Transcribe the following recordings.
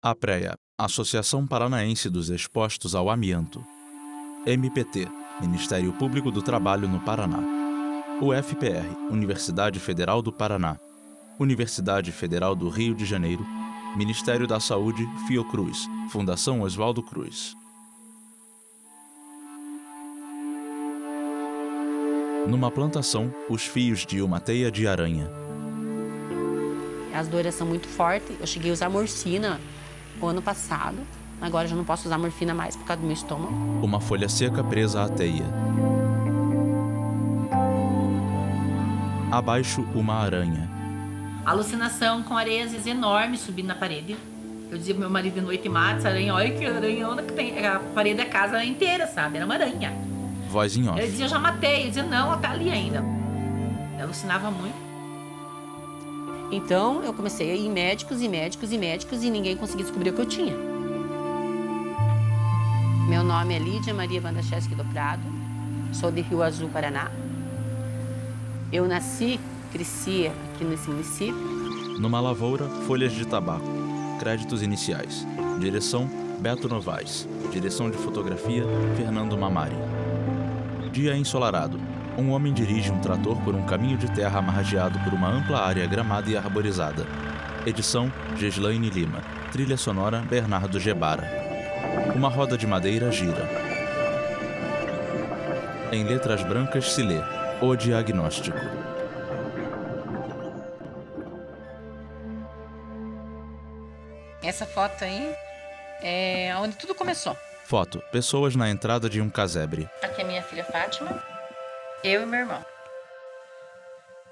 APREA, Associação Paranaense dos Expostos ao Amianto. MPT, Ministério Público do Trabalho no Paraná. UFPR, Universidade Federal do Paraná. Universidade Federal do Rio de Janeiro. Ministério da Saúde, Fiocruz, Fundação Oswaldo Cruz. Numa plantação, os fios de uma teia de aranha. As dores são muito fortes. Eu cheguei a usar morfina o ano passado. Agora já não posso usar morfina mais por causa do meu estômago. Uma folha seca presa à teia. Abaixo, uma aranha. Alucinação com areias enormes subindo na parede. Eu dizia pro meu marido de noite, mata essa aranha, olha que aranhona que tem. A parede da casa era inteira, sabe? Era uma aranha. Voz em off. Ele dizia, eu já matei. Eu dizia, não, ela tá ali ainda. Eu alucinava muito. Então eu comecei a ir em médicos e ninguém conseguia descobrir o que eu tinha. Meu nome é Lídia Maria Bandacheski do Prado. Sou de Rio Azul, Paraná. Eu nasci, cresci aqui nesse município. Numa lavoura, folhas de tabaco. Créditos iniciais. Direção, Beto Novaes. Direção de fotografia, Fernando Mamari. Dia ensolarado. Um homem dirige um trator por um caminho de terra amarradeado por uma ampla área gramada e arborizada. Edição, Geslaine Lima. Trilha sonora, Bernardo Gebara. Uma roda de madeira gira. Em letras brancas se lê: O Diagnóstico. Essa foto aí é onde tudo começou. Foto: pessoas na entrada de um casebre. Aqui é minha filha Fátima, eu e meu irmão.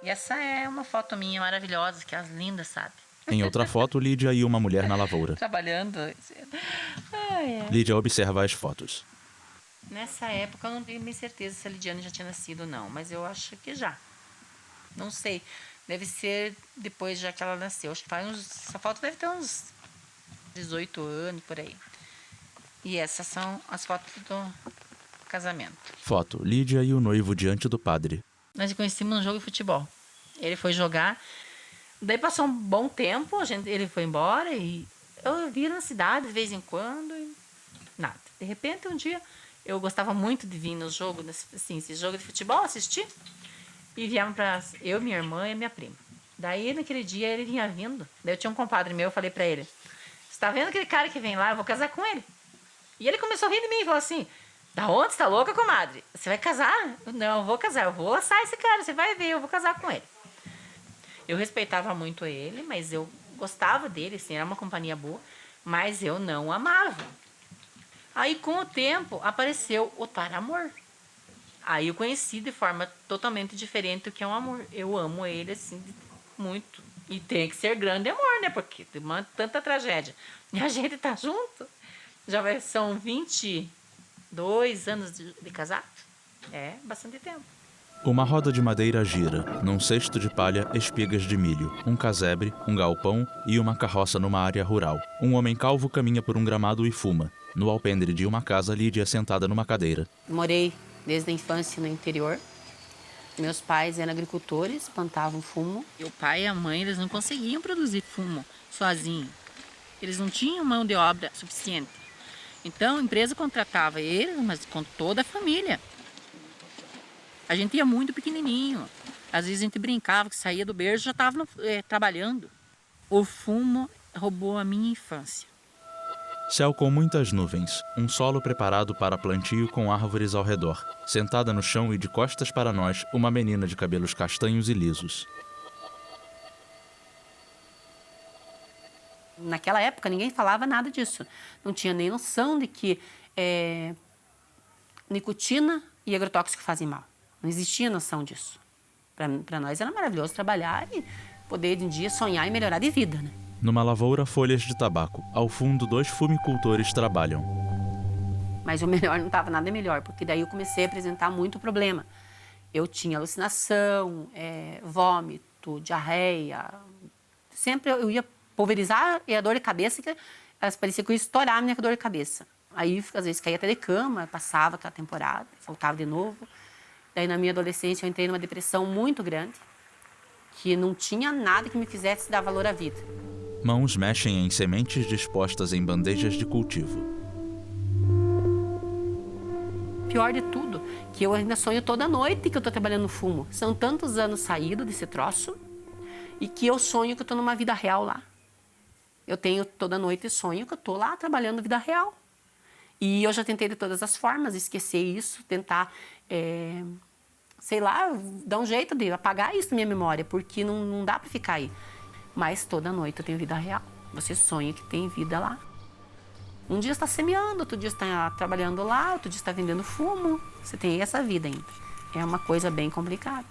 E essa é uma foto minha maravilhosa, que é as lindas, sabe? Em outra foto, Lídia e uma mulher na lavoura. Trabalhando. Ai, ai. Lídia observa as fotos. Nessa época eu não tenho bem certeza se a Lidiane já tinha nascido ou não, mas eu acho que já. Não sei. Deve ser depois já que ela nasceu. Acho que essa foto deve ter uns 18 anos, por aí. E essas são as fotos do casamento. Foto: Lídia e o noivo diante do padre. Nós nos conhecemos num jogo de futebol. Ele foi jogar, daí passou um bom tempo, ele foi embora e eu via na cidade de vez em quando e nada. De repente, um dia, eu gostava muito de vir no jogo, assim, esse jogo de futebol, assistir. E viemos pra eu, minha irmã e minha prima. Daí, naquele dia, ele vinha vindo. Daí eu tinha um compadre meu, eu falei pra ele, você tá vendo aquele cara que vem lá? Eu vou casar com ele. E ele começou a rir de mim e falou assim, da onde? Você tá louca, comadre? Você vai casar? Eu, não, eu vou casar. Eu vou assar esse cara, você vai ver, eu vou casar com ele. Eu respeitava muito ele, mas eu gostava dele, assim, era uma companhia boa, mas eu não o amava. Aí, com o tempo, apareceu o tal amor. Aí eu conheci de forma totalmente diferente do que é um amor. Eu amo ele, assim, muito. E tem que ser grande amor, né? Porque tem tanta tragédia. E a gente tá junto. São 22 anos de casado. É bastante tempo. Uma roda de madeira gira. Num cesto de palha, espigas de milho, um casebre, um galpão e uma carroça numa área rural. Um homem calvo caminha por um gramado e fuma. No alpendre de uma casa, Lídia sentada numa cadeira. Morei desde a infância no interior. Meus pais eram agricultores, plantavam fumo. E o pai e a mãe, eles não conseguiam produzir fumo sozinhos. Eles não tinham mão de obra suficiente. Então, a empresa contratava eles, mas com toda a família. A gente ia muito pequenininho. Às vezes a gente brincava que saía do berço e já estava trabalhando. O fumo roubou a minha infância. Céu com muitas nuvens. Um solo preparado para plantio com árvores ao redor. Sentada no chão e de costas para nós, uma menina de cabelos castanhos e lisos. Naquela época, ninguém falava nada disso. Não tinha nem noção de que nicotina e agrotóxico fazem mal. Não existia noção disso. Para nós era maravilhoso trabalhar e poder, de um dia, sonhar e melhorar de vida, né? Numa lavoura, folhas de tabaco. Ao fundo, 2 fumicultores trabalham. Mas o melhor não estava nada melhor, porque daí eu comecei a apresentar muito problema. Eu tinha alucinação, vômito, diarreia. Sempre eu ia pulverizar e a dor de cabeça, que parecia que eu ia estourar a minha dor de cabeça. Aí, às vezes, caía até de cama, passava aquela temporada, voltava de novo. Daí, na minha adolescência, eu entrei numa depressão muito grande, que não tinha nada que me fizesse dar valor à vida. Mãos mexem em sementes dispostas em bandejas de cultivo. Pior de tudo, que eu ainda sonho toda noite que eu tô trabalhando no fumo. São tantos anos saído desse troço e que eu sonho que eu tô numa vida real lá. Eu tenho toda noite sonho que eu tô lá trabalhando vida real. E eu já tentei de todas as formas esquecer isso, tentar, sei lá, dar um jeito de apagar isso da minha memória, porque não dá para ficar aí. Mas toda noite eu tenho vida real. Você sonha que tem vida lá. Um dia está semeando, outro dia está trabalhando lá, outro dia está vendendo fumo. Você tem essa vida ainda. É uma coisa bem complicada.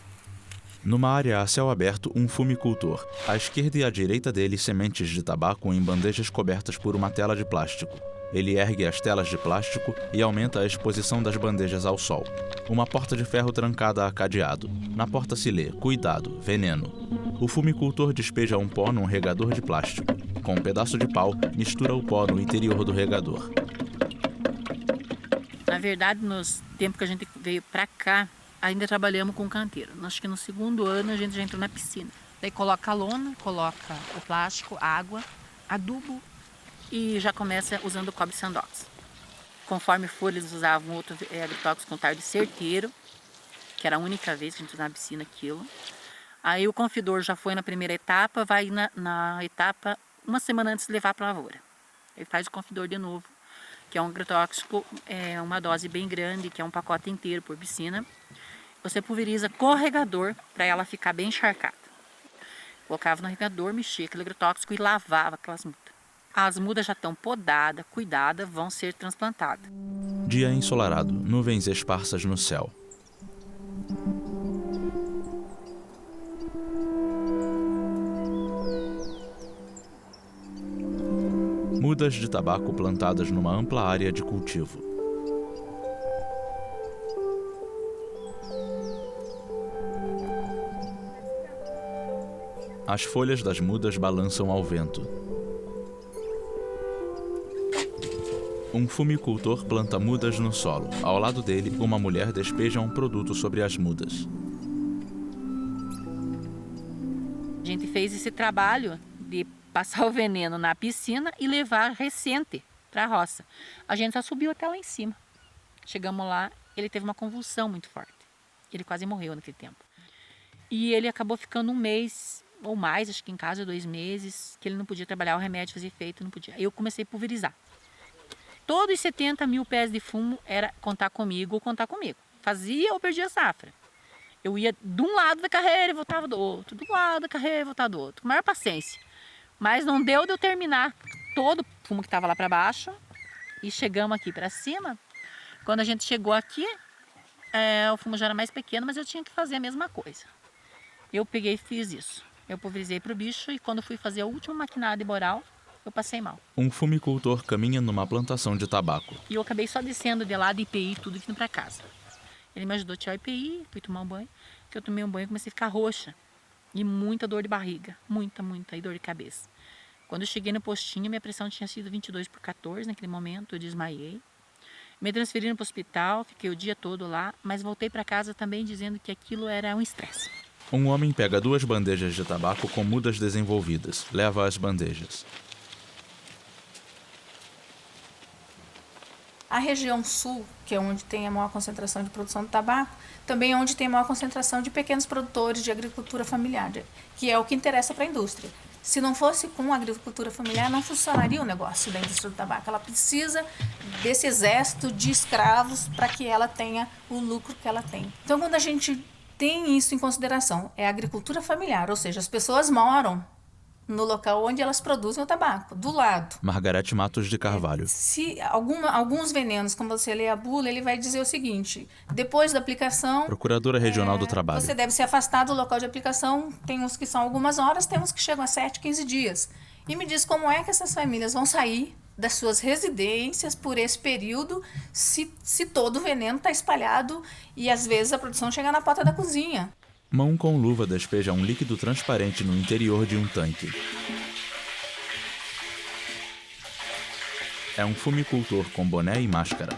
Numa área a céu aberto, um fumicultor. À esquerda e à direita dele, sementes de tabaco em bandejas cobertas por uma tela de plástico. Ele ergue as telas de plástico e aumenta a exposição das bandejas ao sol. Uma porta de ferro trancada a cadeado. Na porta se lê: cuidado, veneno. O fumicultor despeja um pó num regador de plástico. Com um pedaço de pau, mistura o pó no interior do regador. Na verdade, nos tempos que a gente veio pra cá, ainda trabalhamos com canteiro. Acho que no segundo ano a gente já entrou na piscina. Daí coloca a lona, coloca o plástico, água, adubo e já começa usando o cobre sandox. Conforme for, eles usavam outro agrotóxico com tarde certeiro, que era a única vez que a gente usava na piscina aquilo. Aí o confidor já foi na primeira etapa, vai na etapa uma semana antes de levar para a lavoura. Ele faz o confidor de novo, que é um agrotóxico, uma dose bem grande, que é um pacote inteiro por piscina. Você pulveriza com o regador para ela ficar bem encharcada. Colocava no regador, mexia aquele agrotóxico e lavava aquelas mudas. As mudas já estão podadas, cuidadas, vão ser transplantadas. Dia ensolarado, nuvens esparsas no céu. Mudas de tabaco plantadas numa ampla área de cultivo. As folhas das mudas balançam ao vento. Um fumicultor planta mudas no solo. Ao lado dele, uma mulher despeja um produto sobre as mudas. A gente fez esse trabalho de passar o veneno na piscina e levar recente para a roça. A gente só subiu até lá em cima. Chegamos lá, ele teve uma convulsão muito forte. Ele quase morreu naquele tempo. E ele acabou ficando um mês ou mais, acho que em casa 2 meses, que ele não podia trabalhar, o remédio fazia efeito, não podia. Aí eu comecei a pulverizar. Todos os 70 mil pés de fumo era contar comigo ou contar comigo. Fazia ou perdia a safra. Eu ia de um lado da carreira e voltava do outro, do lado da carreira e voltava do outro, com maior paciência. Mas não deu de eu terminar todo o fumo que estava lá para baixo e chegamos aqui para cima. Quando a gente chegou aqui, o fumo já era mais pequeno, mas eu tinha que fazer a mesma coisa. Eu peguei e fiz isso. Eu pulverizei para o bicho e quando fui fazer a última maquinada de boral, eu passei mal. Um fumicultor caminha numa plantação de tabaco. E eu acabei só descendo de lá de IPI, tudo vindo para casa. Ele me ajudou a tirar o IPI, fui tomar um banho. Que eu tomei um banho e comecei a ficar roxa. E muita dor de barriga, muita, e dor de cabeça. Quando eu cheguei no postinho, minha pressão tinha sido 22/14 naquele momento, eu desmaiei. Me transferiram para o hospital, fiquei o dia todo lá, mas voltei para casa também dizendo que aquilo era um estresse. Um homem pega 2 bandejas de tabaco com mudas desenvolvidas, leva as bandejas. A região sul, que é onde tem a maior concentração de produção de tabaco, também é onde tem a maior concentração de pequenos produtores de agricultura familiar, que é o que interessa para a indústria. Se não fosse com a agricultura familiar, não funcionaria o negócio da indústria do tabaco. Ela precisa desse exército de escravos para que ela tenha o lucro que ela tem. Então, quando a gente tem isso em consideração, é a agricultura familiar, ou seja, as pessoas moram no local onde elas produzem o tabaco, do lado. Margarete Matos de Carvalho. Se alguns venenos, como você lê a bula, ele vai dizer o seguinte: depois da aplicação... Procuradora Regional do Trabalho. Você deve se afastar do local de aplicação, tem uns que são algumas horas, tem uns que chegam a 7, 15 dias. E me diz como é que essas famílias vão sair das suas residências por esse período se todo o veneno está espalhado e às vezes a produção chega na porta da cozinha. Mão com luva despeja um líquido transparente no interior de um tanque. É um fumicultor com boné e máscara.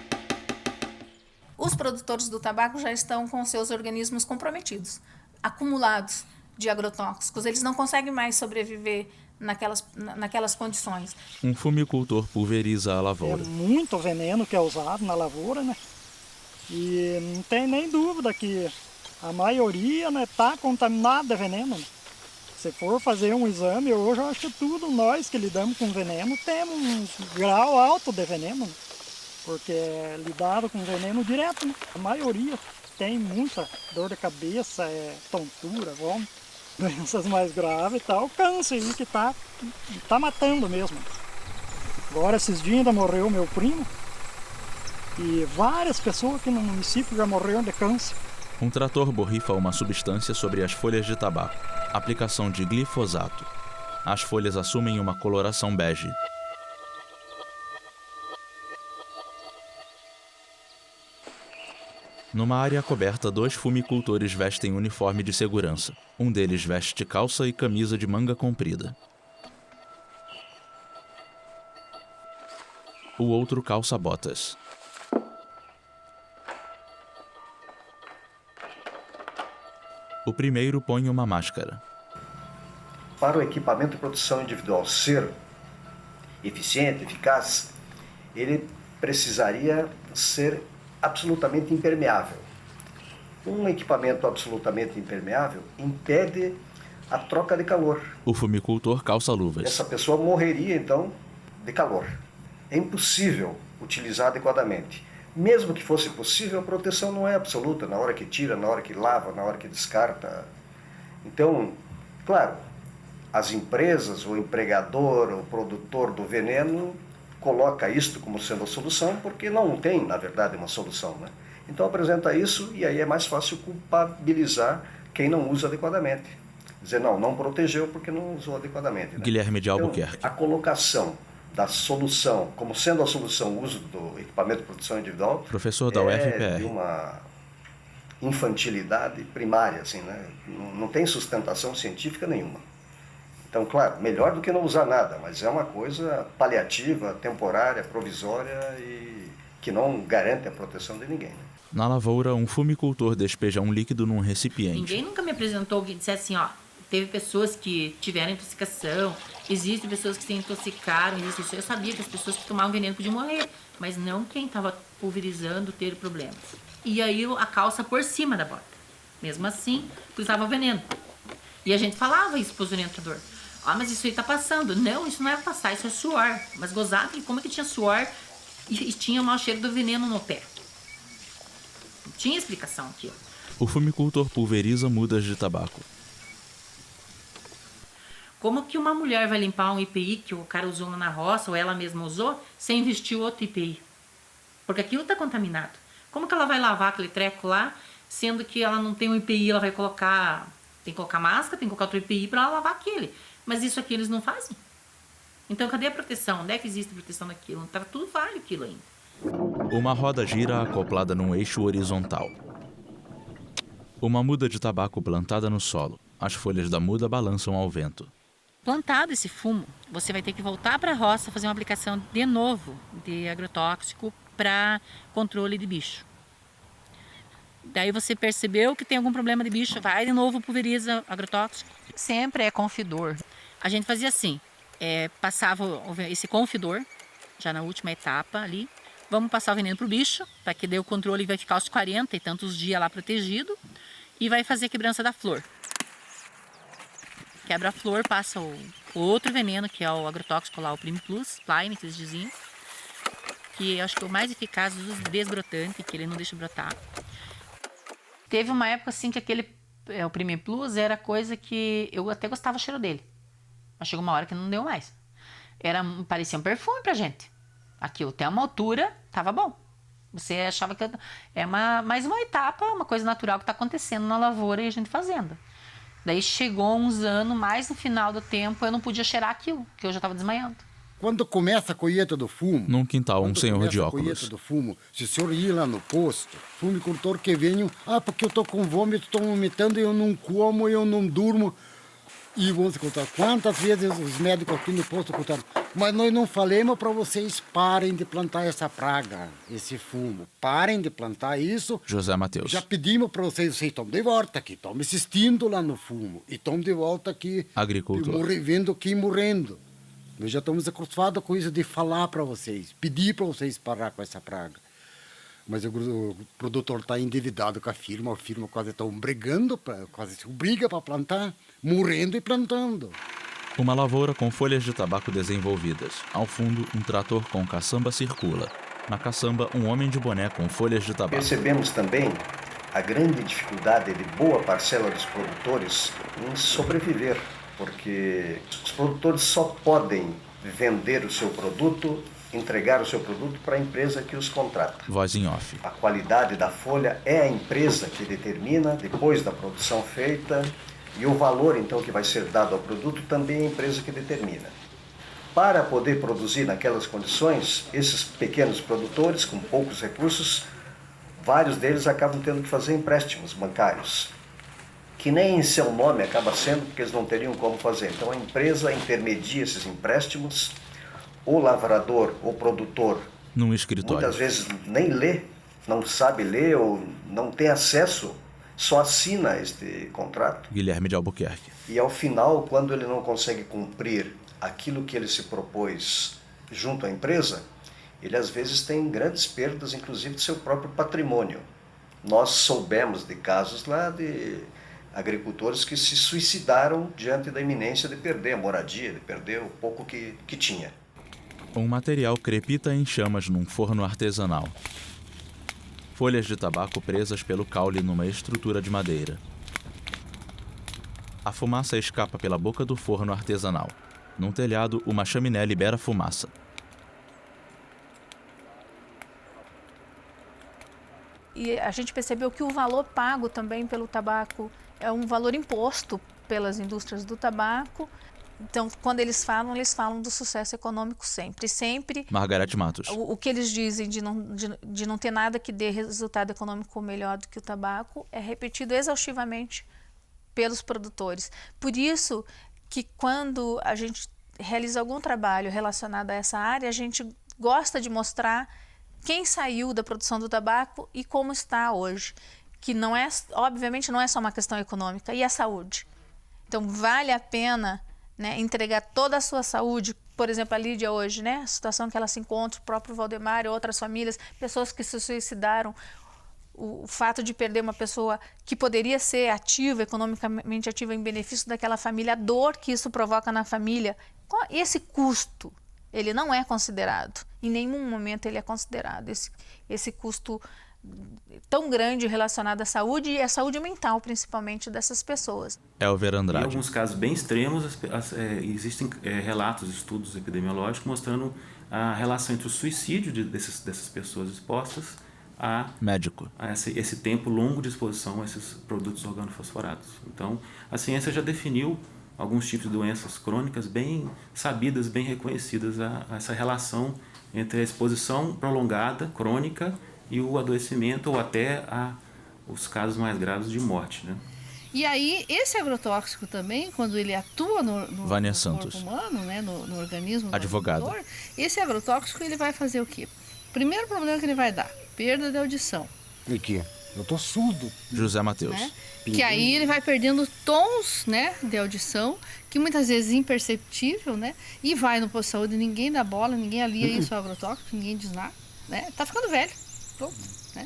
Os produtores do tabaco já estão com seus organismos comprometidos, acumulados de agrotóxicos. Eles não conseguem mais sobreviver naquelas condições. Um fumicultor pulveriza a É lavoura. muito veneno que é usado na lavoura, né? E não tem nem dúvida que a maioria, né, tá contaminada de veneno, né? Se for fazer um exame, hoje eu acho que tudo nós que lidamos com veneno temos um grau alto de veneno, né? Porque é lidado com veneno direto, né? A maioria tem muita dor de cabeça, tontura, vômito, doenças mais graves e tal, câncer aí que tá matando mesmo. Agora esses dias ainda morreu meu primo e várias pessoas aqui no município já morreram de câncer. Um trator borrifa uma substância sobre as folhas de tabaco. Aplicação de glifosato. As folhas assumem uma coloração bege. Numa área coberta, 2 fumicultores vestem uniforme de segurança. Um deles veste calça e camisa de manga comprida. O outro calça botas. O primeiro põe uma máscara. Para o equipamento de produção individual ser eficiente, eficaz, ele precisaria ser absolutamente impermeável. Um equipamento absolutamente impermeável impede a troca de calor. O fumicultor calça luvas. Essa pessoa morreria, então, de calor. É impossível utilizar adequadamente. Mesmo que fosse possível, a proteção não é absoluta na hora que tira, na hora que lava, na hora que descarta. Então, claro, as empresas, o empregador, o produtor do veneno coloca isto como sendo a solução, porque não tem, na verdade, uma solução, né? Então apresenta isso e aí é mais fácil culpabilizar quem não usa adequadamente. Dizer, não protegeu porque não usou adequadamente, né? Guilherme de Albuquerque. Então, a colocação da solução, como sendo a solução o uso do equipamento de produção individual, Professor da é UFPR. de uma infantilidade primária, assim, né? Não tem sustentação científica nenhuma. Então, claro, melhor do que não usar nada, mas é uma coisa paliativa, temporária, provisória e que não garante a proteção de ninguém, né? Na lavoura, um fumicultor despeja um líquido num recipiente. Ninguém nunca me apresentou que dissesse assim, ó, teve pessoas que tiveram intoxicação, existem pessoas que se intoxicaram, existe isso. Eu sabia que as pessoas que tomavam veneno podiam morrer, mas não quem estava pulverizando ter problemas. E aí a calça por cima da bota. Mesmo assim, usava veneno. E a gente falava isso para os orientadores. Ah, mas isso aí tá passando. Não, isso não é passar, isso é suor. Mas gozado que como é que tinha suor e tinha o mau cheiro do veneno no pé? Não tinha explicação aqui. O fumicultor pulveriza mudas de tabaco. Como que uma mulher vai limpar um EPI que o cara usou na roça ou ela mesma usou sem vestir outro EPI? Porque aquilo está contaminado. Como que ela vai lavar aquele treco lá, sendo que ela não tem um EPI, ela vai colocar... Tem que colocar máscara, tem que colocar outro EPI para ela lavar aquele. Mas isso aqui eles não fazem. Então cadê a proteção? Onde é que existe proteção daquilo? Estava tudo falho aquilo ainda. Uma roda gira acoplada num eixo horizontal. Uma muda de tabaco plantada no solo. As folhas da muda balançam ao vento. Plantado esse fumo, você vai ter que voltar para a roça fazer uma aplicação de novo de agrotóxico para controle de bicho. Daí você percebeu que tem algum problema de bicho, vai de novo, pulveriza agrotóxico. Sempre é confidor. A gente fazia assim, passava esse confidor, já na última etapa ali, vamos passar o veneno pro bicho, para que dê o controle, vai ficar os 40 e tantos dias lá protegido, e vai fazer a quebrança da flor. Quebra a flor, passa o outro veneno, que é o agrotóxico lá, o Prime Plus, Prime, que eles diziam, que eu acho que é o mais eficaz dos desbrotantes, que ele não deixa brotar. Teve uma época assim que o Prime Plus era coisa que eu até gostava do cheiro dele. Mas chegou uma hora que não deu mais. Parecia um perfume pra gente. Aquilo até uma altura tava bom. Você achava que mais uma etapa, uma coisa natural que está acontecendo na lavoura e a gente fazendo. Daí chegou uns anos, mais no final do tempo, eu não podia cheirar aquilo, porque eu já estava desmaiando. Quando começa a colheita do fumo... Num quintal, um senhor de óculos. Quando começa a colheita do fumo, se o senhor ir lá no posto, fumicultor que venha, porque eu tô com vômito, tô vomitando, eu não como, eu não durmo. E vamos contar quantas vezes os médicos aqui no posto contaram. Mas nós não falamos para vocês parem de plantar essa praga, esse fumo. Parem de plantar isso. José Mateus. Já pedimos para vocês estão de volta aqui, estão insistindo lá no fumo. E estão de volta aqui, Agricultor. vendo aqui morrendo. Nós já estamos acostumados com isso de falar para vocês, pedir para vocês parar com essa praga. Mas o produtor está endividado com a firma quase está brigando, quase se briga para plantar, morrendo e plantando. Uma lavoura com folhas de tabaco desenvolvidas. Ao fundo, um trator com caçamba circula. Na caçamba, um homem de boné com folhas de tabaco. Percebemos também a grande dificuldade de boa parcela dos produtores em sobreviver, porque os produtores só podem vender o seu produto, entregar o seu produto para a empresa que os contrata. Voz em off. A qualidade da folha é a empresa que determina, depois da produção feita, e o valor então que vai ser dado ao produto também é a empresa que determina. Para poder produzir naquelas condições, esses pequenos produtores com poucos recursos, vários deles acabam tendo que fazer empréstimos bancários, que nem em seu nome acaba sendo, porque eles não teriam como fazer. Então a empresa intermedia esses empréstimos, o lavrador, o produtor, Num escritório. muitas vezes nem lê, não sabe ler ou não tem acesso, só assina este contrato. Guilherme de Albuquerque. E ao final, quando ele não consegue cumprir aquilo que ele se propôs junto à empresa, ele às vezes tem grandes perdas, inclusive de seu próprio patrimônio. Nós soubemos de casos lá de agricultores que se suicidaram diante da iminência de perder a moradia, de perder o pouco que tinha. Um material crepita em chamas num forno artesanal. Folhas de tabaco presas pelo caule numa estrutura de madeira. A fumaça escapa pela boca do forno artesanal. Num telhado, uma chaminé libera fumaça. E a gente percebeu que o valor pago também pelo tabaco é um valor imposto pelas indústrias do tabaco. Então, quando eles falam do sucesso econômico sempre. Margarete Matos. O que eles dizem de não ter nada que dê resultado econômico melhor do que o tabaco é repetido exaustivamente pelos produtores. Por isso que quando a gente realiza algum trabalho relacionado a essa área, a gente gosta de mostrar quem saiu da produção do tabaco e como está hoje. Que não é, obviamente, não é só uma questão econômica, e a saúde. Então, vale a pena, né, entregar toda a sua saúde, por exemplo, a Lídia hoje, né, a situação que ela se encontra, o próprio Valdemar e outras famílias, pessoas que se suicidaram, o fato de perder uma pessoa que poderia ser ativa, economicamente ativa em benefício daquela família, a dor que isso provoca na família, esse custo, ele não é considerado, em nenhum momento ele é considerado, esse custo tão grande relacionado à saúde e à saúde mental, principalmente, dessas pessoas. Elver Andrade. Em alguns casos bem extremos, existem relatos, estudos epidemiológicos mostrando a relação entre o suicídio dessas pessoas expostas a médico. A esse tempo longo de exposição a esses produtos organofosforados. Então, a ciência já definiu alguns tipos de doenças crônicas bem sabidas, bem reconhecidas, a essa relação entre a exposição prolongada, crônica, e o adoecimento ou até os casos mais graves de morte, né? E aí, esse agrotóxico também, quando ele atua no corpo humano, né, no organismo advogado, do agricultor, esse agrotóxico ele vai fazer o quê? Primeiro problema que ele vai dar, perda de audição. E que? Eu tô surdo. José Mateus. Né? Que aí ele vai perdendo tons, né, de audição, que muitas vezes é imperceptível, né? E vai no posto de saúde, ninguém dá bola, ninguém alia isso ao agrotóxico, ninguém diz nada, né? Tá ficando velho. Pronto, né?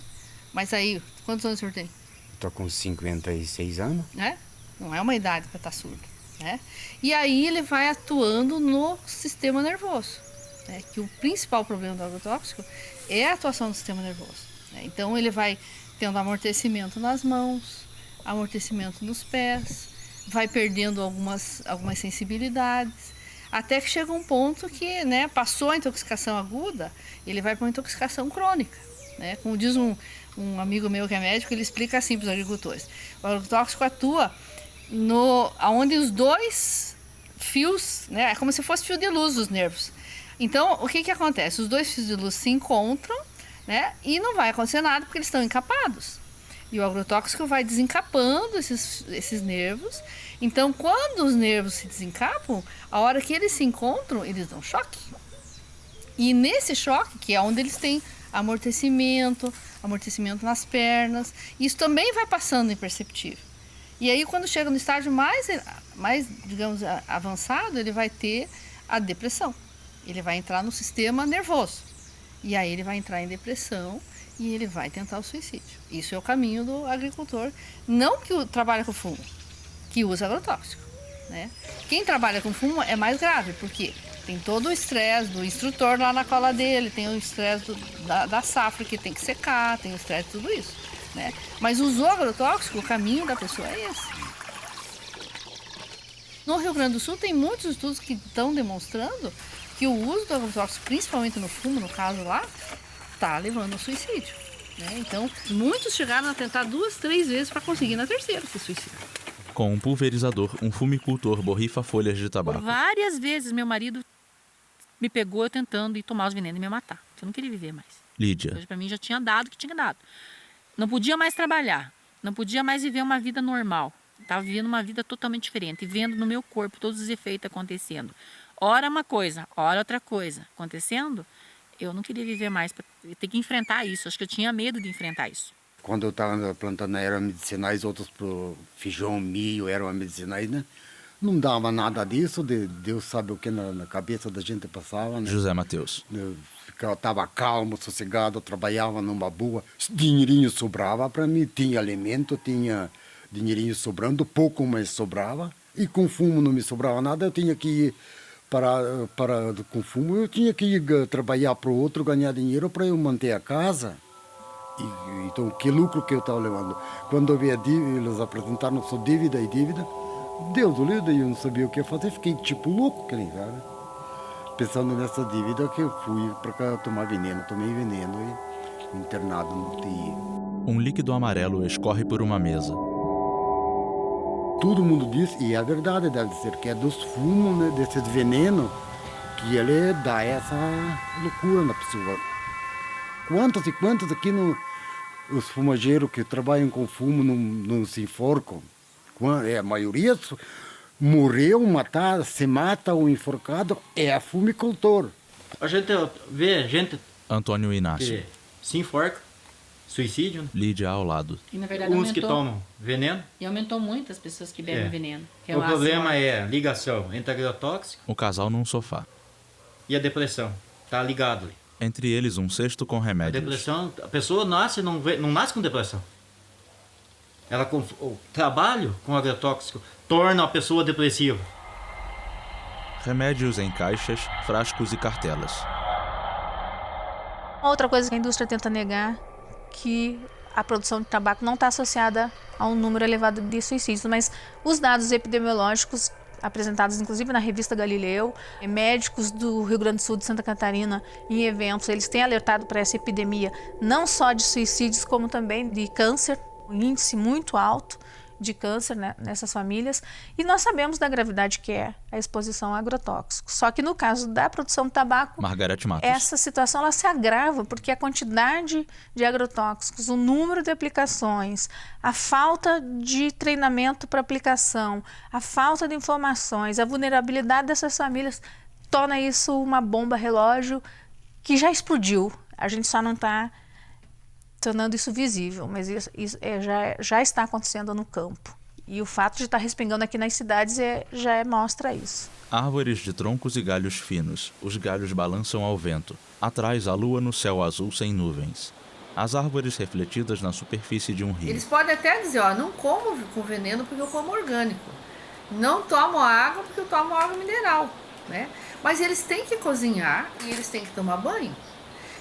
Mas aí, quantos anos o senhor tem? Estou com 56 anos. Né? Não é uma idade para estar surdo. Né? E aí ele vai atuando no sistema nervoso. Né? Que o principal problema do agrotóxico é a atuação do sistema nervoso. Né? Então ele vai tendo amortecimento nas mãos, amortecimento nos pés, vai perdendo algumas sensibilidades, até que chega um ponto que, né, passou a intoxicação aguda, ele vai para uma intoxicação crônica. Né? Como diz um amigo meu que é médico, ele explica assim para os agricultores. O agrotóxico atua onde os dois fios, né? É como se fosse fio de luz dos nervos. Então, o que acontece? Os dois fios de luz se encontram, né? E não vai acontecer nada porque eles estão encapados. E o agrotóxico vai desencapando esses nervos. Então, quando os nervos se desencapam, a hora que eles se encontram, eles dão choque. E nesse choque, que é onde eles têm amortecimento nas pernas, isso também vai passando imperceptível. E aí, quando chega no estágio mais, digamos, avançado, ele vai ter a depressão. Ele vai entrar no sistema nervoso. E aí ele vai entrar em depressão e ele vai tentar o suicídio. Isso é o caminho do agricultor, não que trabalha com fumo, que usa agrotóxico, né? Quem trabalha com fumo é mais grave, porque tem todo o estresse do instrutor lá na cola dele, tem o estresse da safra que tem que secar, tem o estresse de tudo isso, né? Mas usou agrotóxico, o caminho da pessoa é esse. No Rio Grande do Sul tem muitos estudos que estão demonstrando que o uso do agrotóxico, principalmente no fumo, no caso lá, está levando ao suicídio, né? Então, muitos chegaram a tentar 2, 3 vezes para conseguir na terceira se suicidar. Com um pulverizador, um fumicultor borrifa folhas de tabaco. Várias vezes meu marido me pegou tentando ir tomar os venenos e me matar. Eu não queria viver mais. Lídia. Para mim já tinha dado o que tinha dado. Não podia mais trabalhar, não podia mais viver uma vida normal. Estava vivendo uma vida totalmente diferente, vendo no meu corpo todos os efeitos acontecendo. Ora uma coisa, ora outra coisa acontecendo. Eu não queria viver mais, ter que enfrentar isso. Acho que eu tinha medo de enfrentar isso. Quando eu estava plantando ervas medicinais, outros pro feijão, milho, ervas medicinais, né? Não dava nada disso, Deus sabe o que na cabeça da gente passava, né? José Mateus. Eu estava calmo, sossegado, trabalhava numa boa, dinheirinho sobrava para mim, tinha alimento, tinha dinheirinho sobrando, pouco, mas sobrava. E com fumo não me sobrava nada, eu tinha que ir para com fumo, eu tinha que ir trabalhar para o outro, ganhar dinheiro para eu manter a casa. Então, que lucro que eu estava levando. Quando eu vi eles apresentaram só dívida, Deus do livro, eu não sabia o que fazer, fiquei tipo louco, cara. Pensando nessa dívida que eu fui para cá tomar veneno, tomei veneno e internado no UTI. Um líquido amarelo escorre por uma mesa. Todo mundo diz, e é verdade, deve ser, que é dos fumos, né, desses venenos, que ele dá essa loucura na pessoa. Quantos e quantos aqui os fumageiros que trabalham com fumo não se enforcam? A maioria morreu, se mata ou enforcado, é fumicultor. A gente vê gente Antônio Inácio. que se enforca, suicídio, né? Lídia ao lado. E na verdade Uns que tomam veneno. E aumentou muito as pessoas que bebem veneno. O problema é a ligação entre agrotóxico O casal num sofá. e a depressão. Tá ligado ali. Entre eles, um cesto com A remédios. depressão, a pessoa não nasce com depressão. O trabalho com agrotóxico torna a pessoa depressiva. Remédios em caixas, frascos e cartelas. Outra coisa que a indústria tenta negar, que a produção de tabaco não está associada a um número elevado de suicídios, mas os dados epidemiológicos apresentados inclusive na revista Galileu, médicos do Rio Grande do Sul, de Santa Catarina, em eventos, eles têm alertado para essa epidemia, não só de suicídios, como também de câncer, um índice muito alto de câncer, né, nessas famílias, e nós sabemos da gravidade que é a exposição a agrotóxicos. Só que no caso da produção de tabaco, Margarete Matos. essa situação ela se agrava porque a quantidade de agrotóxicos, o número de aplicações, a falta de treinamento para aplicação, a falta de informações, a vulnerabilidade dessas famílias torna isso uma bomba relógio que já explodiu. A gente só não está tornando isso visível, mas isso já está acontecendo no campo. E o fato de estar respingando aqui nas cidades já mostra isso. Árvores de troncos e galhos finos. Os galhos balançam ao vento. Atrás, a lua no céu azul sem nuvens. As árvores refletidas na superfície de um rio. Eles podem até dizer, não como com veneno porque eu como orgânico. Não tomo água porque eu tomo água mineral, né? Mas eles têm que cozinhar e eles têm que tomar banho.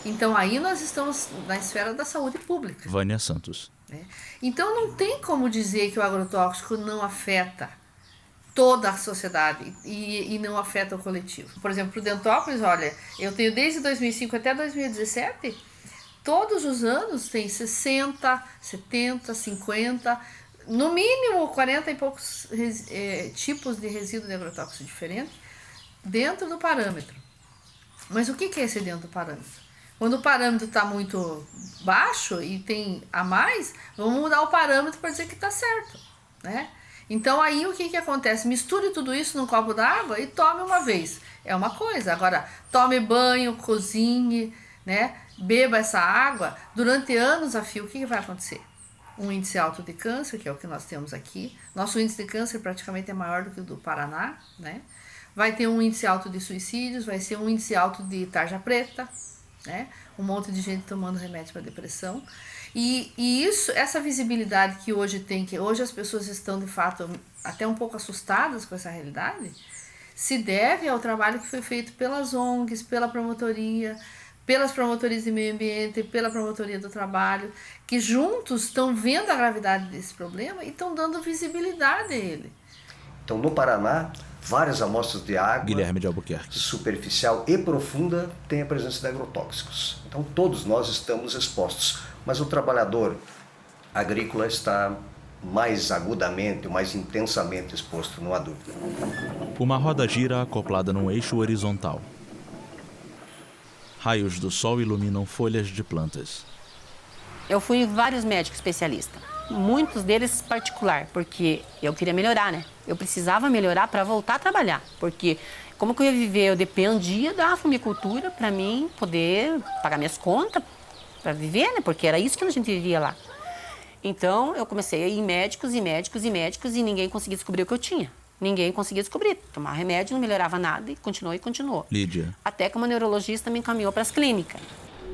Então aí nós estamos na esfera da saúde pública. Vânia Santos. Então não tem como dizer que o agrotóxico não afeta toda a sociedade e não afeta o coletivo. Por exemplo, o Dentópolis, olha, eu tenho desde 2005 até 2017, todos os anos tem 60, 70, 50, no mínimo 40 e poucos tipos de resíduo de agrotóxico diferentes dentro do parâmetro. Mas o que é esse dentro do parâmetro? Quando o parâmetro está muito baixo e tem a mais, vamos mudar o parâmetro para dizer que está certo, né? Então aí o que acontece? Misture tudo isso num copo d'água e tome uma vez. É uma coisa. Agora, tome banho, cozinhe, né? Beba essa água. Durante anos a fio, o que vai acontecer? Um índice alto de câncer, que é o que nós temos aqui. Nosso índice de câncer praticamente é maior do que o do Paraná, né? Vai ter um índice alto de suicídios, vai ser um índice alto de tarja preta, né? Um monte de gente tomando remédio para depressão. E isso, essa visibilidade que hoje tem, que hoje as pessoas estão de fato até um pouco assustadas com essa realidade, se deve ao trabalho que foi feito pelas ONGs, pela promotoria, pelas promotorias de meio ambiente, pela promotoria do trabalho, que juntos estão vendo a gravidade desse problema e estão dando visibilidade a ele. Então, no Paraná, várias amostras de água Guilherme de Albuquerque. superficial e profunda têm a presença de agrotóxicos. Então, todos nós estamos expostos, mas o trabalhador agrícola está mais agudamente, mais intensamente exposto, não há dúvida. Uma roda gira acoplada num eixo horizontal. Raios do sol iluminam folhas de plantas. Eu fui em vários médicos especialistas, muitos deles particular, porque eu queria melhorar, né? Eu precisava melhorar para voltar a trabalhar, porque como que eu ia viver? Eu dependia da fumicultura para mim poder pagar minhas contas, para viver, né? Porque era isso que a gente vivia lá. Então eu comecei a ir em médicos e ninguém conseguia descobrir o que eu tinha. Ninguém conseguia descobrir. Tomar remédio não melhorava nada e continuou. Lídia. Até que uma neurologista me encaminhou para as clínicas.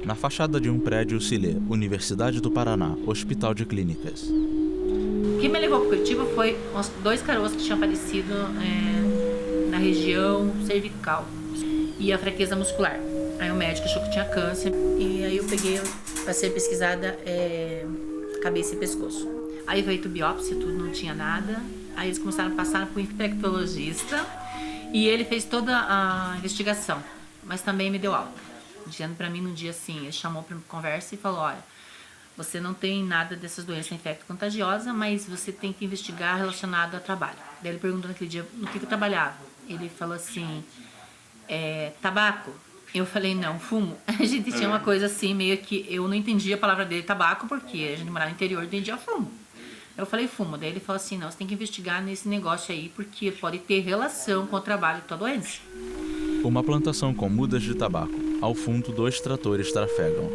Na fachada de um prédio se lê Universidade do Paraná, Hospital de Clínicas. O que me levou para Curitiba foi uns 2 caroços que tinham aparecido na região cervical e a fraqueza muscular. Aí o médico achou que tinha câncer e aí eu passei pesquisada cabeça e pescoço. Aí veio biópsia, tudo, não tinha nada. Aí eles começaram a passar para o infectologista e ele fez toda a investigação, mas também me deu alta. Dizendo para mim num dia assim, ele chamou para conversa e falou, olha, você não tem nada dessas doenças infecto-contagiosas, mas você tem que investigar relacionado ao trabalho. Daí ele perguntou naquele dia no que eu trabalhava. Ele falou assim, tabaco? Eu falei, não, fumo. A gente tinha uma coisa assim, meio que eu não entendia a palavra dele, tabaco, porque a gente morava no interior e entendia fumo. Eu falei, fumo. Daí ele falou assim, não, você tem que investigar nesse negócio aí, porque pode ter relação com o trabalho da tua doença. Uma plantação com mudas de tabaco. Ao fundo, 2 tratores trafegam.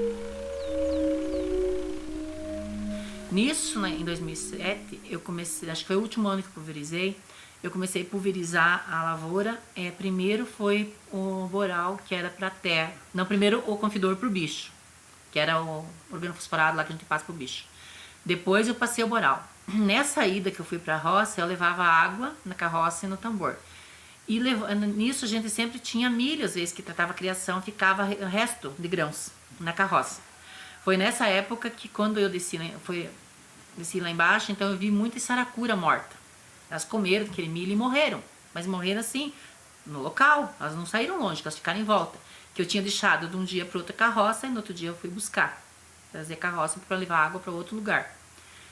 Nisso, né, em 2007, eu comecei, acho que foi o último ano que eu pulverizei, eu comecei a pulverizar a lavoura. Primeiro foi o boral, que era para terra. Não, primeiro o confidor para o bicho, que era o organofosforado lá que a gente passa para o bicho. Depois eu passei o boral. Nessa ida que eu fui para a roça, eu levava água na carroça e no tambor. E nisso a gente sempre tinha milho, às vezes que tratava a criação, ficava o resto de grãos na carroça. Foi nessa época que quando eu desci lá embaixo, então eu vi muita saracura morta. Elas comeram aquele milho e morreram, mas morreram assim, no local, elas não saíram longe, elas ficaram em volta. Que eu tinha deixado de um dia para outra carroça e no outro dia eu fui buscar, trazer carroça para levar água para outro lugar.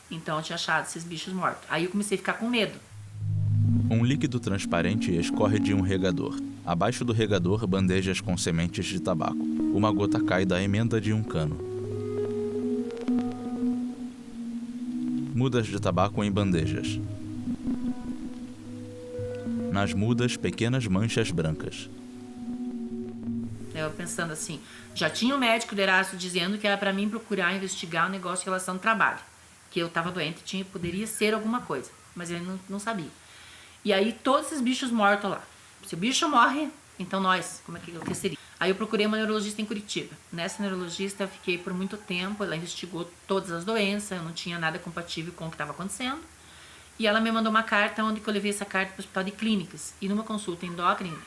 Então eu tinha achado esses bichos mortos. Aí eu comecei a ficar com medo. Um líquido transparente escorre de um regador. Abaixo do regador, bandejas com sementes de tabaco. Uma gota cai da emenda de um cano. Mudas de tabaco em bandejas. Nas mudas, pequenas manchas brancas. Eu pensando assim, já tinha um médico de Erasto dizendo que era para mim procurar investigar um negócio em relação ao trabalho. Que eu estava doente, poderia ser alguma coisa, mas ele não sabia. E aí todos esses bichos mortos lá. Se o bicho morre, então nós, o que seria? Aí eu procurei uma neurologista em Curitiba. Nessa neurologista eu fiquei por muito tempo, ela investigou todas as doenças, eu não tinha nada compatível com o que estava acontecendo. E ela me mandou uma carta, onde eu levei essa carta para o Hospital de Clínicas. E numa consulta endócrina,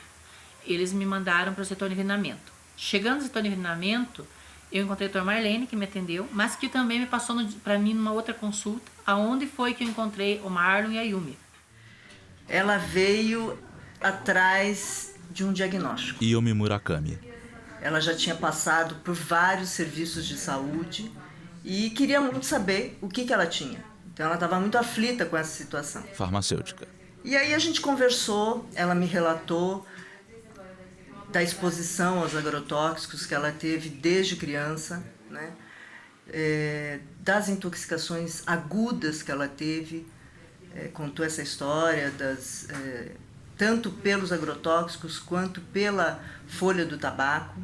eles me mandaram para o setor de envenenamento. Chegando no setor de envenenamento, eu encontrei a doutora Marlene, que me atendeu, mas que também me passou para mim numa outra consulta, aonde foi que eu encontrei o Marlon e a Yumi. Ela veio atrás de um diagnóstico. Yumi Murakami. Ela já tinha passado por vários serviços de saúde e queria muito saber o que ela tinha. Então ela estava muito aflita com essa situação. Farmacêutica. E aí a gente conversou, ela me relatou da exposição aos agrotóxicos que ela teve desde criança, né? Das intoxicações agudas que ela teve, contou essa história tanto pelos agrotóxicos quanto pela folha do tabaco,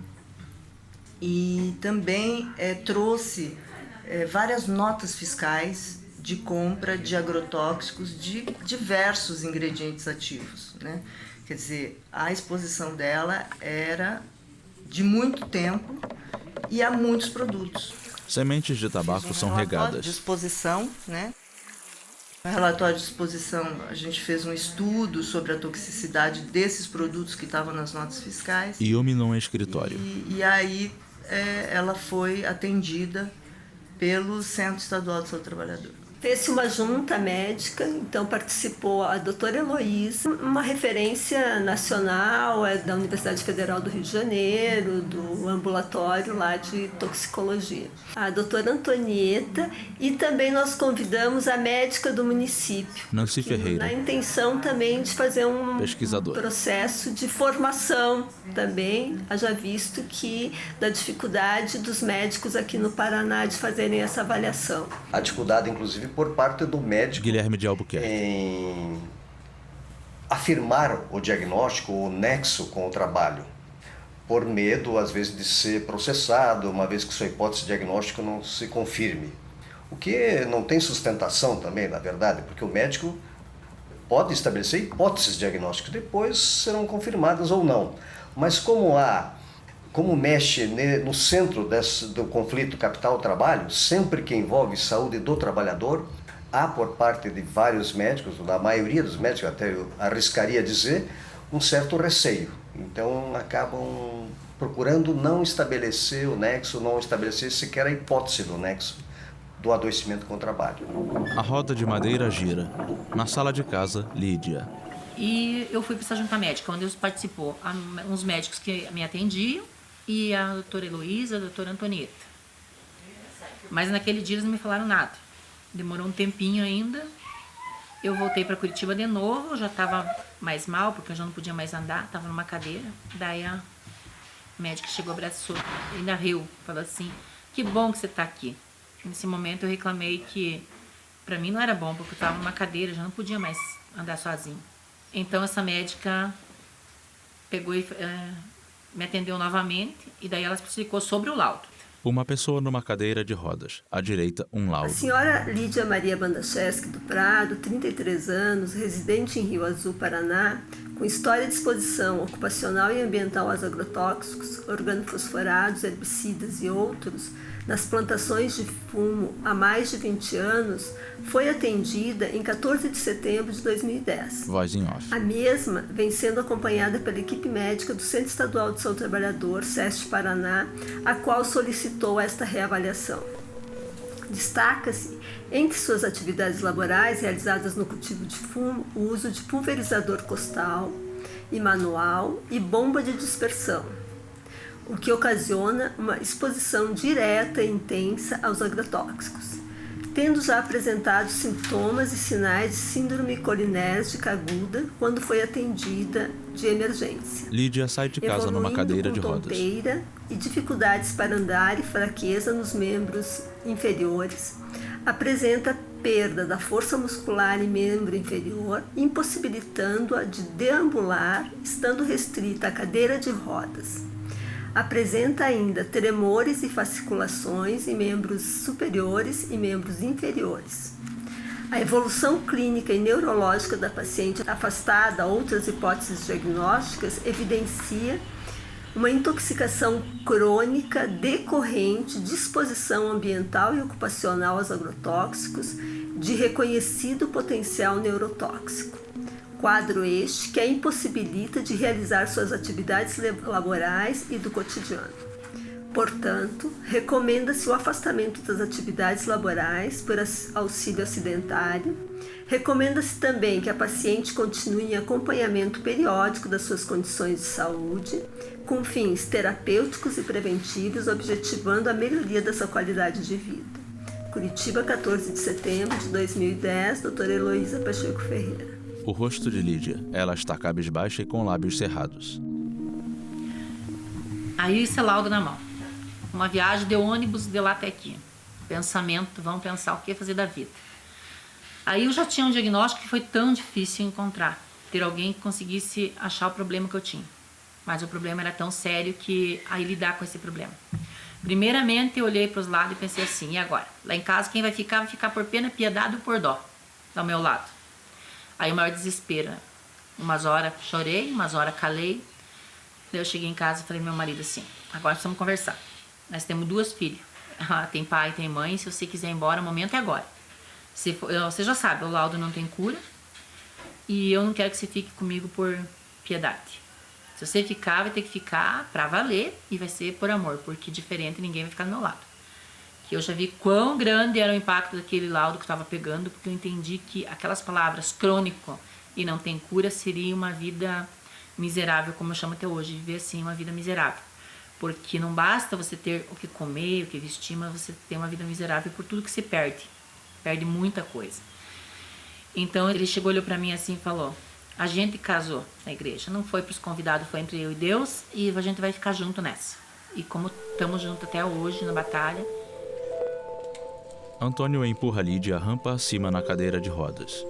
e também trouxe várias notas fiscais de compra de agrotóxicos de diversos ingredientes ativos, né? Quer dizer, a exposição dela era de muito tempo e a muitos produtos. Sementes de tabaco são regadas. De exposição, né? No relatório de exposição, a gente fez um estudo sobre a toxicidade desses produtos que estavam nas notas fiscais. Yumi num escritório. E aí ela foi atendida pelo Centro Estadual de Saúde do Trabalhador. Fez-se uma junta médica, então participou a doutora Heloísa, uma referência nacional da Universidade Federal do Rio de Janeiro, do ambulatório lá de toxicologia. A doutora Antonieta, e também nós convidamos a médica do município. Nancy Ferreira. Na intenção também de fazer um pesquisadora. Processo de formação também, haja visto que da dificuldade dos médicos aqui no Paraná de fazerem essa avaliação. A dificuldade, inclusive, por parte do médico Guilherme de Albuquerque em afirmar o diagnóstico, o nexo com o trabalho, por medo, às vezes, de ser processado, uma vez que sua hipótese diagnóstica não se confirme. O que não tem sustentação também, na verdade, porque o médico pode estabelecer hipóteses diagnósticas, depois serão confirmadas ou não. Mas como mexe no centro do conflito capital-trabalho, sempre que envolve saúde do trabalhador, há por parte de vários médicos, da maioria dos médicos, até eu arriscaria dizer, um certo receio. Então acabam procurando não estabelecer o nexo, não estabelecer sequer a hipótese do nexo do adoecimento com o trabalho. A roda de madeira gira. Na sala de casa, Lídia. E eu fui para essa junta médica, onde participou uns médicos que me atendiam, e a doutora Heloísa, a doutora Antonieta. Mas naquele dia eles não me falaram nada. Demorou um tempinho ainda. Eu voltei para Curitiba de novo, já estava mais mal, porque eu já não podia mais andar, estava numa cadeira. Daí a médica chegou, abraçou, ainda riu, falou assim, que bom que você está aqui. Nesse momento eu reclamei que para mim não era bom, porque eu estava numa cadeira, já não podia mais andar sozinho. Então essa médica pegou e me atendeu novamente, e daí ela explicou sobre o laudo. Uma pessoa numa cadeira de rodas. À direita, um laudo. A senhora Lídia Maria Bandacheski do Prado, 33 anos, residente em Rio Azul, Paraná, com história de exposição ocupacional e ambiental aos agrotóxicos, organofosforados, herbicidas e outros, nas plantações de fumo há mais de 20 anos, foi atendida em 14 de setembro de 2010. Voz em off. A mesma vem sendo acompanhada pela equipe médica do Centro Estadual de Saúde do Trabalhador, SEST Paraná, a qual solicitou esta reavaliação. Destaca-se, entre suas atividades laborais realizadas no cultivo de fumo, o uso de pulverizador costal e manual e bomba de dispersão, o que ocasiona uma exposição direta e intensa aos agrotóxicos, tendo já apresentado sintomas e sinais de síndrome colinérgica aguda quando foi atendida de emergência. Lídia sai de casa numa cadeira de rodas. Tonteira e dificuldades para andar e fraqueza nos membros inferiores, apresenta perda da força muscular em membro inferior, impossibilitando-a de deambular, estando restrita à cadeira de rodas. Apresenta ainda tremores e fasciculações em membros superiores e membros inferiores. A evolução clínica e neurológica da paciente, afastada a outras hipóteses diagnósticas, evidencia uma intoxicação crônica decorrente de exposição ambiental e ocupacional aos agrotóxicos de reconhecido potencial neurotóxico. Quadro este que a impossibilita de realizar suas atividades laborais e do cotidiano. Portanto, recomenda-se o afastamento das atividades laborais por auxílio acidentário. Recomenda-se também que a paciente continue em acompanhamento periódico das suas condições de saúde, com fins terapêuticos e preventivos, objetivando a melhoria da sua qualidade de vida. Curitiba, 14 de setembro de 2010, doutora Heloísa Pacheco Ferreira. O rosto de Lídia. Ela está cabisbaixa e com lábios cerrados. Aí esse laudo na mão. Uma viagem de ônibus de lá até aqui. Pensamento, vamos pensar o que fazer da vida. Aí eu já tinha um diagnóstico que foi tão difícil encontrar. Ter alguém que conseguisse achar o problema que eu tinha. Mas o problema era tão sério que aí lidar com esse problema. Primeiramente eu olhei para os lados e pensei assim, e agora? Lá em casa quem vai ficar por pena, piedade ou por dó. Ao meu lado. Aí o maior desespero, né? Umas horas chorei, umas horas calei. Daí eu cheguei em casa e falei pro meu marido assim, agora precisamos conversar. Nós temos 2 filhas. Ela tem pai e tem mãe, se você quiser ir embora, o momento é agora. Se for, você já sabe, o laudo não tem cura. E eu não quero que você fique comigo por piedade. Se você ficar, vai ter que ficar pra valer e vai ser por amor, porque diferente ninguém vai ficar do meu lado. Que eu já vi quão grande era o impacto daquele laudo que eu estava pegando, porque eu entendi que aquelas palavras crônico e não tem cura seria uma vida miserável, como eu chamo até hoje, viver assim uma vida miserável. Porque não basta você ter o que comer, o que vestir, mas você tem uma vida miserável por tudo que você perde. Perde muita coisa. Então ele chegou, olhou pra mim assim e falou, a gente casou na igreja, não foi pros convidados, foi entre eu e Deus, e a gente vai ficar junto nessa. E como estamos juntos até hoje na batalha. Antônio empurra Lídia a rampa acima na cadeira de rodas.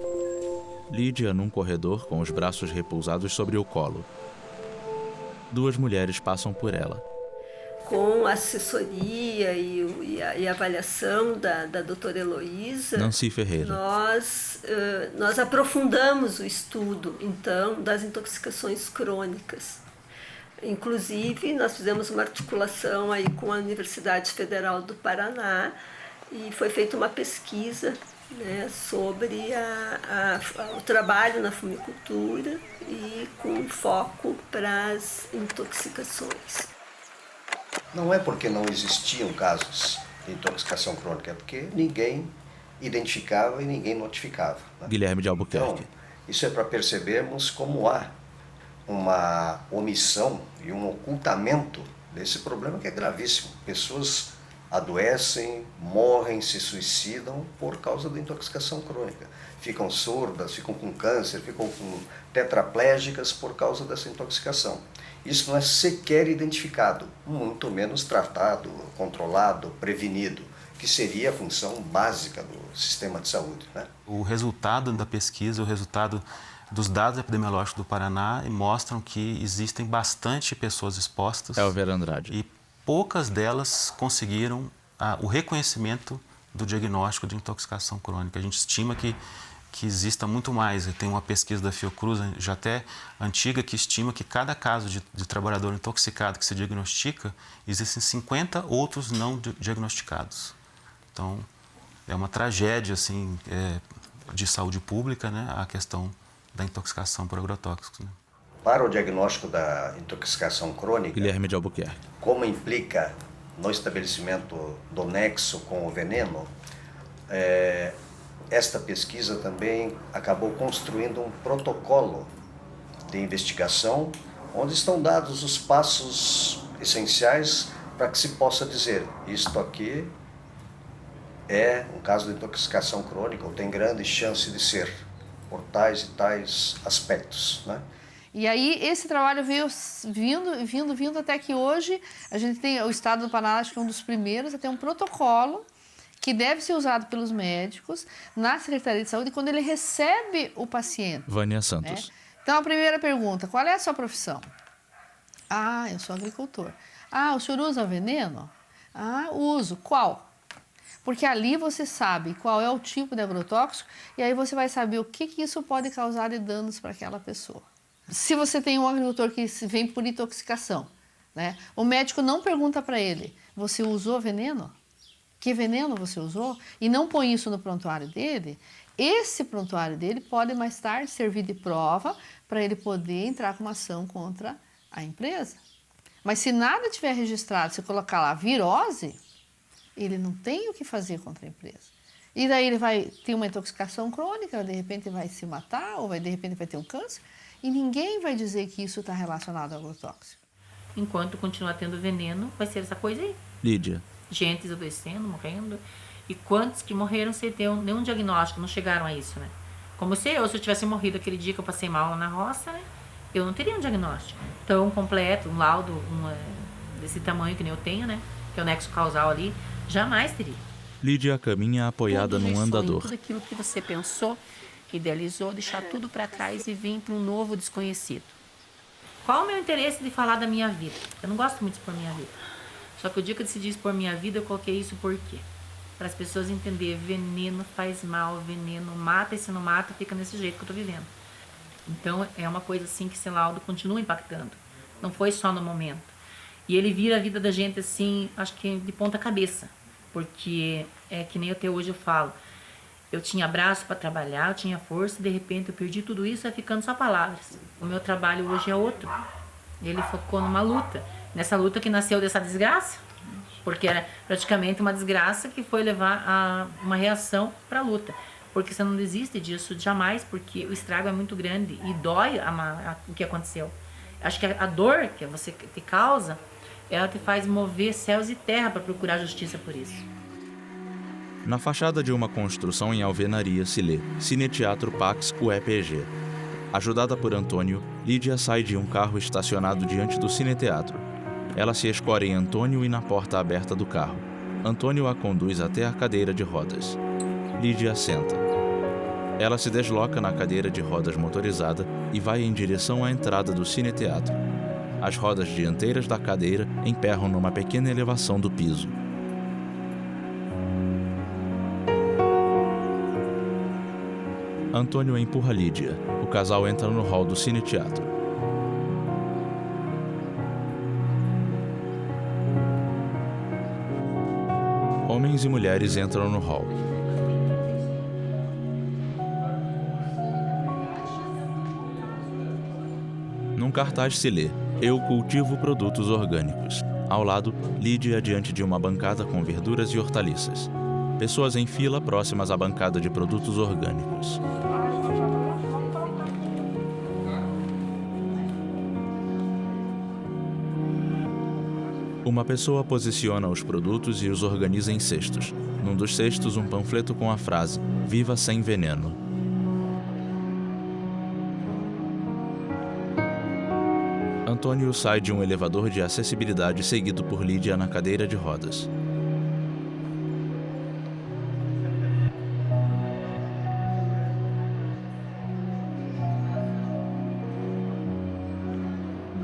Lídia num corredor com os braços repousados sobre o colo. 2 mulheres passam por ela. Com a assessoria e a avaliação da doutora Heloísa, Nancy Ferreira. Nós aprofundamos o estudo, então, das intoxicações crônicas. Inclusive, nós fizemos uma articulação aí com a Universidade Federal do Paraná e foi feita uma pesquisa, né, sobre o trabalho na fumicultura e com foco para as intoxicações. Não é porque não existiam casos de intoxicação crônica, é porque ninguém identificava e ninguém notificava. Né? Guilherme de Albuquerque. Então, isso é para percebermos como há uma omissão e um ocultamento desse problema que é gravíssimo. Pessoas adoecem, morrem, se suicidam por causa da intoxicação crônica. Ficam surdas, ficam com câncer, ficam com tetraplégicas por causa dessa intoxicação. Isso não é sequer identificado, muito menos tratado, controlado, prevenido, que seria a função básica do sistema de saúde. Né? O resultado da pesquisa, o resultado dos dados epidemiológicos do Paraná mostram que existem bastante pessoas expostas. Elver Andrade. E poucas delas conseguiram o reconhecimento do diagnóstico de intoxicação crônica. A gente estima que exista muito mais. Tem uma pesquisa da Fiocruz, já até antiga, que estima que cada caso de trabalhador intoxicado que se diagnostica, existem 50 outros não diagnosticados. Então, é uma tragédia assim, de saúde pública, né, a questão da intoxicação por agrotóxicos. Né? Para o diagnóstico da intoxicação crônica, Guilherme de Albuquerque. Como implica no estabelecimento do nexo com o veneno, esta pesquisa também acabou construindo um protocolo de investigação onde estão dados os passos essenciais para que se possa dizer isto aqui é um caso de intoxicação crônica ou tem grande chance de ser por tais e tais aspectos, né? E aí esse trabalho veio vindo até que hoje a gente tem, o Estado do Paraná, acho que é um dos primeiros a ter um protocolo que deve ser usado pelos médicos na Secretaria de Saúde quando ele recebe o paciente. Vânia Santos. Né? Então a primeira pergunta, qual é a sua profissão? Ah, eu sou agricultor. Ah, o senhor usa veneno? Ah, uso. Qual? Porque ali você sabe qual é o tipo de agrotóxico e aí você vai saber o que isso pode causar de danos para aquela pessoa. Se você tem um agricultor que vem por intoxicação, né, o médico não pergunta para ele, você usou veneno? Que veneno você usou? E não põe isso no prontuário dele, esse prontuário dele pode mais tarde servir de prova para ele poder entrar com uma ação contra a empresa. Mas se nada tiver registrado, se colocar lá virose, ele não tem o que fazer contra a empresa. E daí ele vai ter uma intoxicação crônica, de repente vai se matar, ou de repente vai ter um câncer, e ninguém vai dizer que isso está relacionado ao agrotóxico. Enquanto continuar tendo veneno, vai ser essa coisa aí. Lídia. Gente adoecendo, morrendo. E quantos que morreram sem ter nenhum diagnóstico, não chegaram a isso, né? Como se eu tivesse morrido aquele dia que eu passei mal lá na roça, né? Eu não teria um diagnóstico tão completo, um laudo desse tamanho que nem eu tenho, né? Que é o nexo causal ali, jamais teria. Lídia caminha apoiada num andador. Tudo aquilo que você pensou, idealizou, deixar tudo para trás e vir para um novo desconhecido. Qual o meu interesse de falar da minha vida? Eu não gosto muito de expor minha vida. Só que o dia que eu decidi expor minha vida, eu coloquei isso por quê? Para as pessoas entenderem, veneno faz mal, veneno mata, e se não mata, fica nesse jeito que eu tô vivendo. Então, é uma coisa assim que esse laudo continua impactando. Não foi só no momento. E ele vira a vida da gente assim, acho que de ponta cabeça. Porque é que nem até hoje eu falo. Eu tinha braço para trabalhar, eu tinha força, de repente eu perdi tudo isso, vai ficando só palavras. O meu trabalho hoje é outro. Ele focou numa luta. Nessa luta que nasceu dessa desgraça. Porque era praticamente uma desgraça que foi levar a uma reação para a luta. Porque você não desiste disso jamais, porque o estrago é muito grande e dói o que aconteceu. Acho que a dor que você te causa, ela te faz mover céus e terra para procurar justiça por isso. Na fachada de uma construção em alvenaria se lê Cineteatro Pax UEPG. Ajudada por Antônio, Lídia sai de um carro estacionado diante do cineteatro. Ela se escora em Antônio e na porta aberta do carro. Antônio a conduz até a cadeira de rodas. Lídia senta. Ela se desloca na cadeira de rodas motorizada e vai em direção à entrada do cineteatro. As rodas dianteiras da cadeira emperram numa pequena elevação do piso. Antônio empurra Lídia. O casal entra no hall do cineteatro. Homens e mulheres entram no hall. Num cartaz se lê: Eu cultivo produtos orgânicos. Ao lado, Lídia diante de uma bancada com verduras e hortaliças. Pessoas em fila próximas à bancada de produtos orgânicos. Uma pessoa posiciona os produtos e os organiza em cestos. Num dos cestos, um panfleto com a frase: Viva sem veneno. Antônio sai de um elevador de acessibilidade seguido por Lídia na cadeira de rodas.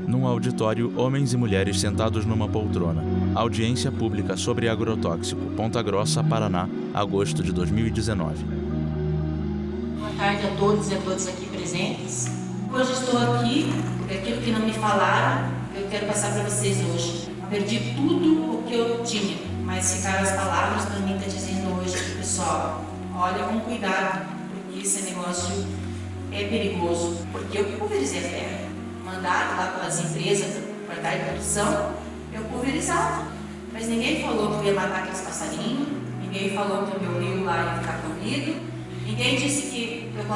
Num auditório, homens e mulheres sentados numa poltrona. Audiência pública sobre agrotóxico, Ponta Grossa, Paraná, agosto de 2019. Boa tarde a todos e a todas aqui presentes. Hoje estou aqui, porque aquilo que não me falaram, eu quero passar para vocês hoje. Perdi tudo o que eu tinha, mas ficaram as palavras para mim estar dizendo hoje, pessoal, olha com cuidado, porque esse negócio é perigoso. Porque eu pulverizei a terra. Mandado lá pelas empresas para dar produção, eu pulverizava. Mas ninguém falou que eu ia matar aqueles passarinhos, ninguém falou que o meu rio lá ia ficar poluído, ninguém disse que nós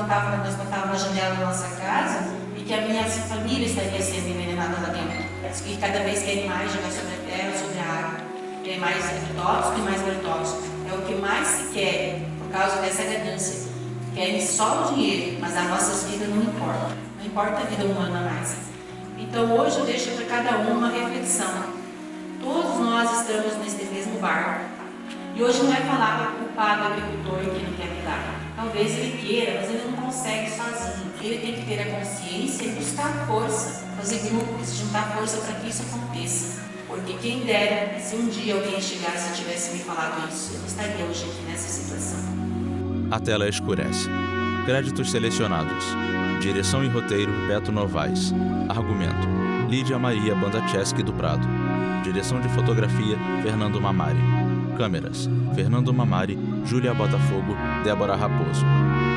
botávamos na janela da nossa casa e que a minha família estaria sendo envenenada lá dentro. E cada vez querem mais jogar sobre a terra, sobre a água. Tem mais agrotóxico e mais agrotóxico. É o que mais se quer por causa dessa ganância. Querem só o dinheiro, mas as nossas vidas não importam. Não importa a vida humana mais. Então hoje eu deixo para cada um uma reflexão. Todos nós estamos nesse mesmo barco. E hoje não é falar para o culpado agricultor que não quer mudar. Talvez ele queira, mas ele não consegue sozinho. Ele tem que ter a consciência e buscar força, fazer grupos, juntar força para que isso aconteça. Porque quem dera, se um dia alguém chegasse e tivesse me falado isso, eu não estaria hoje aqui nessa situação. A tela escurece. Créditos selecionados. Direção e roteiro, Beto Novaes. Argumento: Lídia Maria Bandacheski do Prado. Direção de fotografia, Fernando Mamari. Câmeras: Fernando Mamari, Júlia Botafogo, Débora Raposo.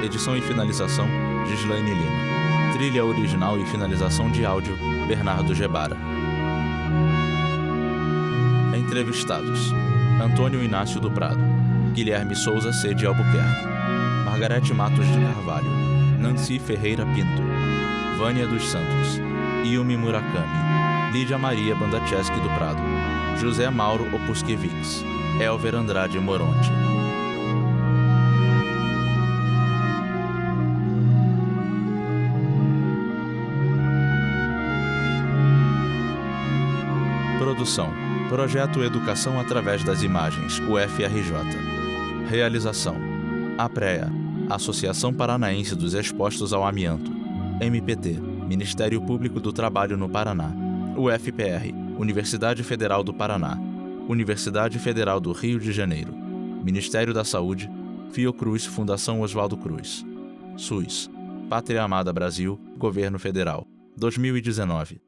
Edição e finalização, Gislaine Lima. Trilha original e finalização de áudio, Bernardo Gebara. Entrevistados: Antônio Inácio do Prado, Guilherme Souza C. de Albuquerque, Margarete Matos de Carvalho, Nancy Ferreira Pinto, Vânia dos Santos, Yumi Murakami, Lídia Maria Bandacheski do Prado, José Mauro Opuskevics, Elver Andrade Moronte. Produção: Projeto Educação através das Imagens, UFRJ. Realização: APREA, Associação Paranaense dos Expostos ao Amianto. MPT, Ministério Público do Trabalho no Paraná. UFPR, Universidade Federal do Paraná. Universidade Federal do Rio de Janeiro. Ministério da Saúde, Fiocruz, Fundação Oswaldo Cruz. SUS, Pátria Amada Brasil, Governo Federal. 2019.